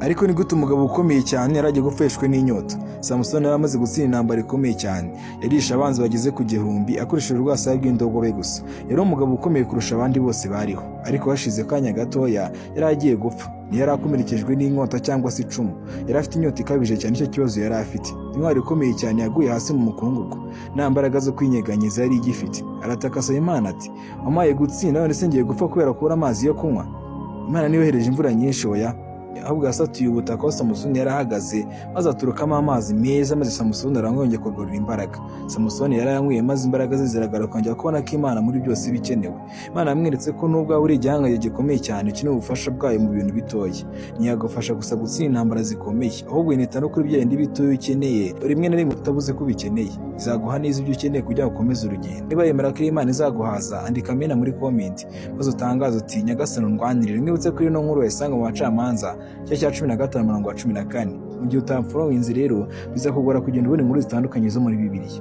Ariko ni gute umugabo ukomeye cyane yaragiye gupfeshwe n'inyota? Samusoni yari amaze gutsinda intambara ikomeye cyane, yarishe abanzi bageze ku gihumbi akoresheje urwasaya rw'indogobe gusa. Yari umugabo ukomeye kurusha abandi bose bariho, ariko hashize akanya gatoya yari agiye gupfa. Ntiyari akomerekejwe n'inkota cyangwa se icumu, yari afite inyota ikabije cyane. Icyo kibazo yari afite. Intwari ikomeye cyane yaguye hasi mu mukungugu, nta mbaraga zo kwinyeganyeza yari igifite. Arataka asaba Imana ati, wampaye gutsinda, none se ngiye gupfa kubera kubura amazi yo kunywa? Imana ntiyohereje imvura nyinshi, oya, ahubwo yasatuye ubutaka aho Samusoni yari ahagaze, maze aturukamo amazi meza, maze Samusoni arangongera kugarura imbaraga. Samusoni yari yanyweye, maze imbaraga ze ziragarura, kongera kubona ko Imana muri byose bikenewe. Imana yamweretse ko nubwo waba uri igihangange gikomeye cyane, ukeneye ubufasha bwayo mu bintu bitoya. Ntiyagufasha gusa gutsinda intambara zikomeye, ahubwo inita no kuri bya bindi bitoya ukeneye, rimwe na rimwe utabuze ko ubikeneye. Izaguha neza ibyo ukeneye kugira ngo ukomeze urugendo. Niba yemera ko Imana izaguhaza, andika amena muri comment, maze utangaze uti, Nyagasani undwanirire. Mwibutse ko ino nkuru wayisanga mu Bacamanza cya 15:14. Mu gihe utamfollowinze rero bizakugora kugenda ubona inkuru zitandukanye zo muri Bibiliya.